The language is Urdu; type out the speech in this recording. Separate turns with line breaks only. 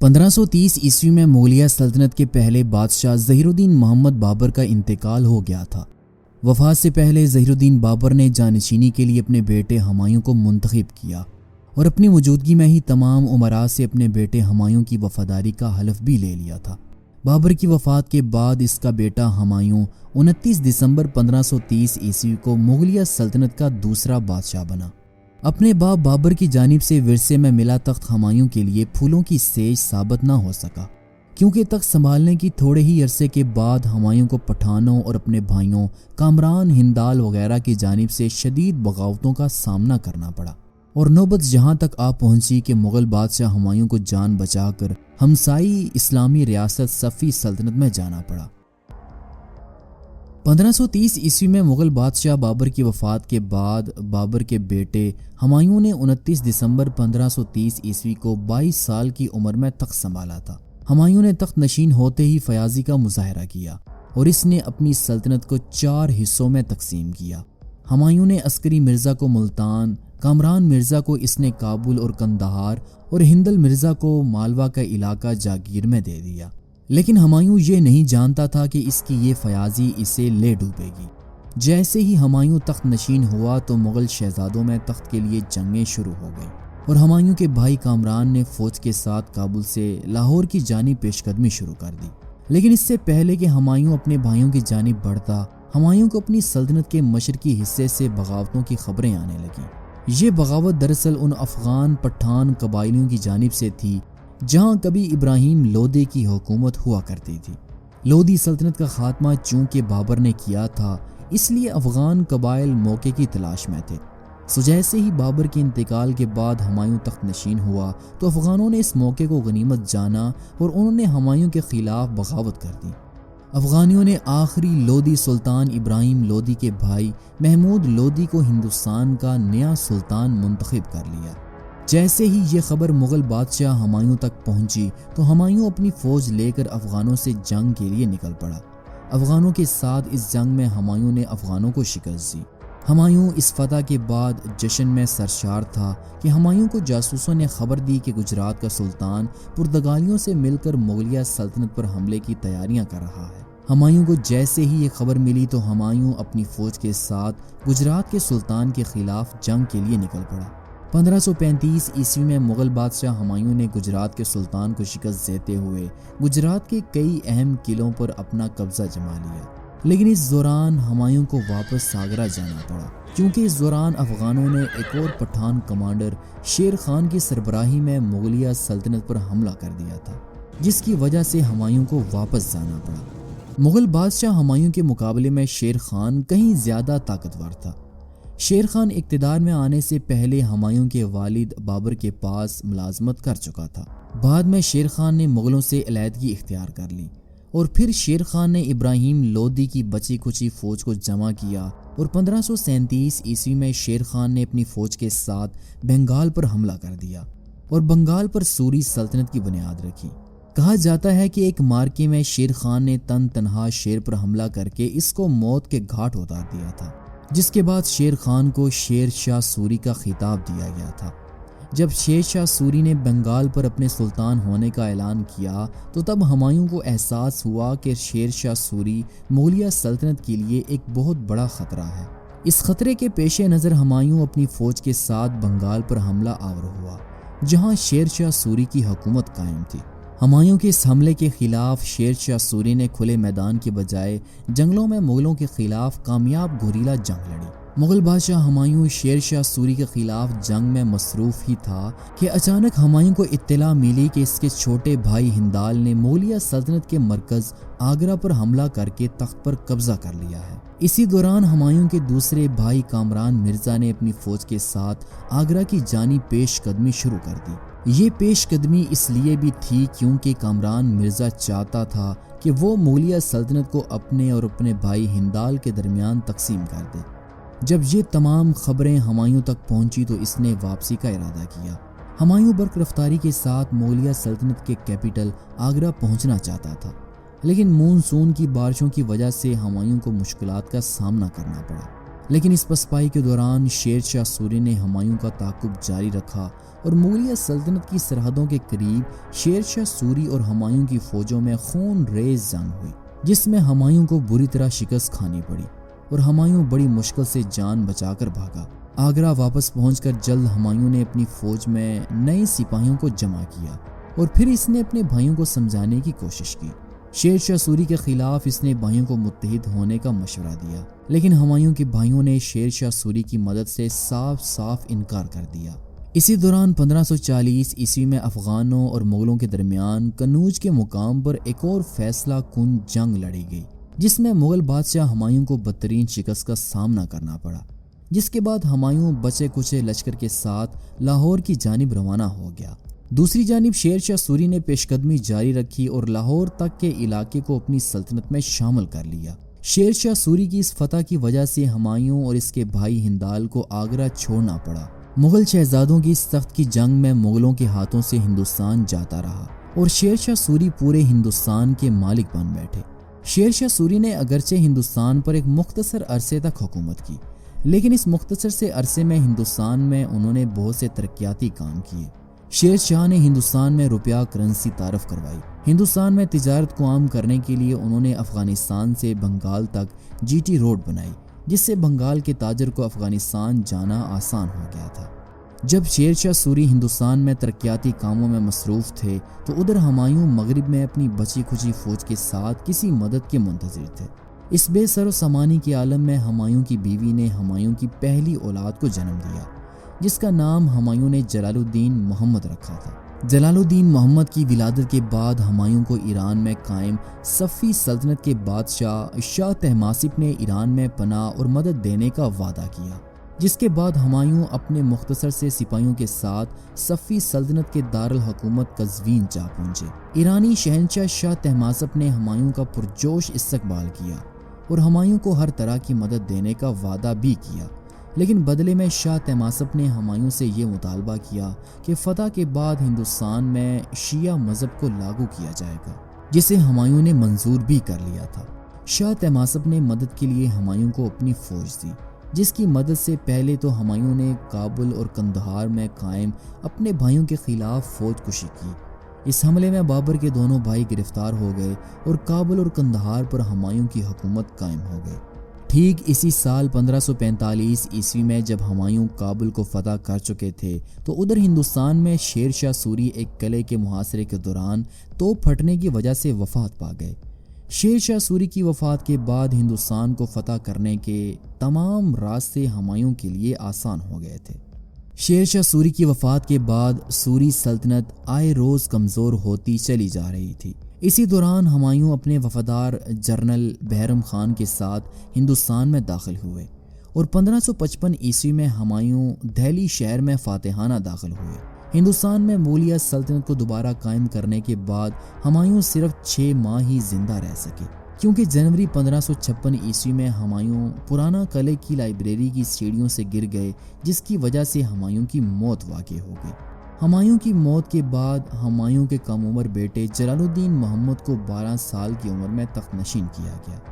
1530 میں مغلیہ سلطنت کے پہلے بادشاہ ظہیر الدین محمد بابر کا انتقال ہو گیا تھا۔ وفات سے پہلے ظہیر الدین بابر نے جانشینی کے لیے اپنے بیٹے ہمایوں کو منتخب کیا اور اپنی موجودگی میں ہی تمام امراء سے اپنے بیٹے ہمایوں کی وفاداری کا حلف بھی لے لیا تھا۔ بابر کی وفات کے بعد اس کا بیٹا ہمایوں 29 دسمبر 1530 کو مغلیہ سلطنت کا دوسرا بادشاہ بنا۔ اپنے باپ بابر کی جانب سے ورثے میں ملا تخت ہمایوں کے لیے پھولوں کی سیج ثابت نہ ہو سکا، کیونکہ تخت سنبھالنے کی تھوڑے ہی عرصے کے بعد ہمایوں کو پٹھانوں اور اپنے بھائیوں کامران، ہندال وغیرہ کی جانب سے شدید بغاوتوں کا سامنا کرنا پڑا، اور نوبت جہاں تک آ پہنچی کہ مغل بادشاہ ہمایوں کو جان بچا کر ہمسائی اسلامی ریاست صفوی سلطنت میں جانا پڑا۔ 1530 میں مغل بادشاہ بابر کی وفات کے بعد بابر کے بیٹے ہمایوں نے 29 دسمبر 1530 کو 22 سال کی عمر میں تخت سنبھالا تھا۔ ہمایوں نے تخت نشین ہوتے ہی فیاضی کا مظاہرہ کیا اور اس نے اپنی سلطنت کو 4 حصوں میں تقسیم کیا۔ ہمایوں نے عسکری مرزا کو ملتان، کامران مرزا کو اس نے کابل اور کندہار، اور ہندل مرزا کو مالوا کا علاقہ جاگیر میں دے دیا۔ لیکن ہمایوں یہ نہیں جانتا تھا کہ اس کی یہ فیاضی اسے لے ڈوبے گی۔ جیسے ہی ہمایوں تخت نشین ہوا تو مغل شہزادوں میں تخت کے لیے جنگیں شروع ہو گئیں، اور ہمایوں کے بھائی کامران نے فوج کے ساتھ کابل سے لاہور کی جانب پیش قدمی شروع کر دی۔ لیکن اس سے پہلے کہ ہمایوں اپنے بھائیوں کی جانب بڑھتا، ہمایوں کو اپنی سلطنت کے مشرقی حصے سے بغاوتوں کی خبریں آنے لگیں۔ یہ بغاوت دراصل ان افغان پٹھان قبائلیوں کی جانب سے تھی جہاں کبھی ابراہیم لودھی کی حکومت ہوا کرتی تھی۔ لودھی سلطنت کا خاتمہ چونکہ بابر نے کیا تھا، اس لیے افغان قبائل موقع کی تلاش میں تھے۔ جیسے ہی بابر کے انتقال کے بعد ہمایوں تخت نشین ہوا تو افغانوں نے اس موقع کو غنیمت جانا اور انہوں نے ہمایوں کے خلاف بغاوت کر دی۔ افغانیوں نے آخری لودھی سلطان ابراہیم لودھی کے بھائی محمود لودھی کو ہندوستان کا نیا سلطان منتخب کر لیا۔ جیسے ہی یہ خبر مغل بادشاہ ہمایوں تک پہنچی تو ہمایوں اپنی فوج لے کر افغانوں سے جنگ کے لیے نکل پڑا۔ افغانوں کے ساتھ اس جنگ میں ہمایوں نے افغانوں کو شکست دی۔ ہمایوں اس فتح کے بعد جشن میں سرشار تھا کہ ہمایوں کو جاسوسوں نے خبر دی کہ گجرات کا سلطان پرتگالیوں سے مل کر مغلیہ سلطنت پر حملے کی تیاریاں کر رہا ہے۔ ہمایوں کو جیسے ہی یہ خبر ملی تو ہمایوں اپنی فوج کے ساتھ گجرات کے سلطان کے خلاف جنگ کے لیے نکل پڑا۔ 1535 میں مغل بادشاہ ہمایوں نے گجرات کے سلطان کو شکست دیتے ہوئے گجرات کے کئی اہم قلعوں پر اپنا قبضہ جما لیا۔ لیکن اس دوران ہمایوں کو واپس آگرہ جانا پڑا، کیونکہ اس دوران افغانوں نے ایک اور پٹھان کمانڈر شیر خان کی سربراہی میں مغلیہ سلطنت پر حملہ کر دیا تھا، جس کی وجہ سے ہمایوں کو واپس جانا پڑا۔ مغل بادشاہ ہمایوں کے مقابلے میں شیر خان کہیں زیادہ طاقتور تھا۔ شیر خان اقتدار میں آنے سے پہلے ہمایوں کے والد بابر کے پاس ملازمت کر چکا تھا۔ بعد میں شیر خان نے مغلوں سے علیحدگی اختیار کر لی، اور پھر شیر خان نے ابراہیم لودھی کی بچی کچی فوج کو جمع کیا، اور 1537 میں شیر خان نے اپنی فوج کے ساتھ بنگال پر حملہ کر دیا اور بنگال پر سوری سلطنت کی بنیاد رکھی۔ کہا جاتا ہے کہ ایک مارکے میں شیر خان نے تنہا شیر پر حملہ کر کے اس کو موت کے گھاٹ اتار دیا تھا، جس کے بعد شیر خان کو شیر شاہ سوری کا خطاب دیا گیا تھا۔ جب شیر شاہ سوری نے بنگال پر اپنے سلطان ہونے کا اعلان کیا تو تب ہمایوں کو احساس ہوا کہ شیر شاہ سوری مغلیہ سلطنت کے لیے ایک بہت بڑا خطرہ ہے۔ اس خطرے کے پیش نظر ہمایوں اپنی فوج کے ساتھ بنگال پر حملہ آور ہوا، جہاں شیر شاہ سوری کی حکومت قائم تھی۔ ہمایوں کے اس حملے کے خلاف شیر شاہ سوری نے کھلے میدان کے بجائے جنگلوں میں مغلوں کے خلاف کامیاب گوریلا جنگ لڑی۔ مغل بادشاہ ہمایوں شیر شاہ سوری کے خلاف جنگ میں مصروف ہی تھا کہ اچانک ہمایوں کو اطلاع ملی کہ اس کے چھوٹے بھائی ہندال نے مغلیہ سلطنت کے مرکز آگرہ پر حملہ کر کے تخت پر قبضہ کر لیا ہے۔ اسی دوران ہمایوں کے دوسرے بھائی کامران مرزا نے اپنی فوج کے ساتھ آگرہ کی جانب پیش قدمی شروع کر دی۔ یہ پیش قدمی اس لیے بھی تھی کیونکہ کامران مرزا چاہتا تھا کہ وہ مغلیہ سلطنت کو اپنے اور اپنے بھائی ہندال کے درمیان تقسیم کر دے۔ جب یہ تمام خبریں ہمایوں تک پہنچی تو اس نے واپسی کا ارادہ کیا۔ ہمایوں برق رفتاری کے ساتھ مغلیہ سلطنت کے کیپٹل آگرہ پہنچنا چاہتا تھا، لیکن مون سون کی بارشوں کی وجہ سے ہمایوں کو مشکلات کا سامنا کرنا پڑا۔ لیکن اس پسپائی کے دوران شیر شاہ سوری نے ہمایوں کا تعاقب جاری رکھا اور مغلیہ سلطنت کی سرحدوں کے قریب شیر شاہ سوری اور ہمایوں کی فوجوں میں خون ریز جنگ ہوئی، جس میں ہمایوں کو بری طرح شکست کھانی پڑی اور ہمایوں بڑی مشکل سے جان بچا کر بھاگا۔ آگرہ واپس پہنچ کر جلد ہمایوں نے اپنی فوج میں نئے سپاہیوں کو جمع کیا اور پھر اس نے اپنے بھائیوں کو سمجھانے کی کوشش کی۔ شیر شاہ سوری کے خلاف اس نے بھائیوں کو متحد ہونے کا مشورہ دیا، لیکن ہمایوں کے بھائیوں نے شیر شاہ سوری کی مدد سے صاف انکار کر دیا۔ اسی دوران 1540 عیسوی میں افغانوں اور مغلوں کے درمیان کنوج کے مقام پر ایک اور فیصلہ کن جنگ لڑی گئی، جس میں مغل بادشاہ ہمایوں کو بدترین شکست کا سامنا کرنا پڑا، جس کے بعد ہمایوں بچے کچے لشکر کے ساتھ لاہور کی جانب روانہ ہو گیا۔ دوسری جانب شیر شاہ سوری نے پیش قدمی جاری رکھی اور لاہور تک کے علاقے کو اپنی سلطنت میں شامل کر لیا۔ شیر شاہ سوری کی اس فتح کی وجہ سے ہمایوں اور اس کے بھائی ہندال کو آگرہ چھوڑنا پڑا۔ مغل شہزادوں کی اس سخت کی جنگ میں مغلوں کے ہاتھوں سے ہندوستان جاتا رہا اور شیر شاہ سوری پورے ہندوستان کے مالک بن بیٹھے۔ شیر شاہ سوری نے اگرچہ ہندوستان پر ایک مختصر عرصے تک حکومت کی، لیکن اس مختصر سے عرصے میں ہندوستان میں انہوں نے بہت سے ترقیاتی کام کیے۔ شیر شاہ نے ہندوستان میں روپیہ کرنسی تعارف کروائی۔ ہندوستان میں تجارت کو عام کرنے کے لیے انہوں نے افغانستان سے بنگال تک جی ٹی روڈ بنائی، جس سے بنگال کے تاجر کو افغانستان جانا آسان ہو گیا تھا۔ جب شیر شاہ سوری ہندوستان میں ترقیاتی کاموں میں مصروف تھے تو ادھر ہمایوں مغرب میں اپنی بچی کھچی فوج کے ساتھ کسی مدد کے منتظر تھے۔ اس بے سر و سامانی کے عالم میں ہمایوں کی بیوی نے ہمایوں کی پہلی اولاد کو جنم دیا، جس کا نام ہمایوں نے جلال الدین محمد رکھا تھا۔ جلال الدین محمد کی ولادت کے بعد ہمایوں کو ایران میں قائم صفوی سلطنت کے بادشاہ شاہ طہماسپ نے ایران میں پناہ اور مدد دینے کا وعدہ کیا، جس کے بعد ہمایوں اپنے مختصر سے سپاہیوں کے ساتھ صفوی سلطنت کے دارالحکومت قزوین جا پہنچے۔ ایرانی شہنشاہ شاہ طہماسپ نے ہمایوں کا پرجوش استقبال کیا اور ہمایوں کو ہر طرح کی مدد دینے کا وعدہ بھی کیا، لیکن بدلے میں شاہ طہماسپ نے ہمایوں سے یہ مطالبہ کیا کہ فتح کے بعد ہندوستان میں شیعہ مذہب کو لاگو کیا جائے گا، جسے ہمایوں نے منظور بھی کر لیا تھا۔ شاہ طہماسپ نے مدد کے لیے ہمایوں کو اپنی فوج دی، جس کی مدد سے پہلے تو ہمایوں نے کابل اور قندھار میں قائم اپنے بھائیوں کے خلاف فوج کشی کی۔ اس حملے میں بابر کے دونوں بھائی گرفتار ہو گئے اور کابل اور قندھار پر ہمایوں کی حکومت قائم ہو گئی۔ ٹھیک اسی سال 1545 عیسوی میں جب ہمایوں کابل کو فتح کر چکے تھے تو ادھر ہندوستان میں شیر شاہ سوری ایک قلعے کے محاصرے کے دوران توپ پھٹنے کی وجہ سے وفات پا گئے۔ شیر شاہ سوری کی وفات کے بعد ہندوستان کو فتح کرنے کے تمام راستے ہمایوں کے لیے آسان ہو گئے تھے۔ شیر شاہ سوری کی وفات کے بعد سوری سلطنت آئے روز کمزور ہوتی چلی جا رہی تھی۔ اسی دوران ہمایوں اپنے وفادار جنرل بہرام خان کے ساتھ ہندوستان میں داخل ہوئے اور 1555 عیسوی میں ہمایوں دہلی شہر میں فاتحانہ داخل ہوئے۔ ہندوستان میں مغلیہ سلطنت کو دوبارہ قائم کرنے کے بعد ہمایوں صرف 6 ماہ ہی زندہ رہ سکے، کیونکہ جنوری 1556 عیسوی میں ہمایوں پرانا قلعے کی لائبریری کی سیڑھیوں سے گر گئے، جس کی وجہ سے ہمایوں کی موت واقع ہو گئی۔ ہمایوں کی موت کے بعد ہمایوں کے کم عمر بیٹے جلال الدین محمد کو 12 سال کی عمر میں تخت نشین کیا گیا۔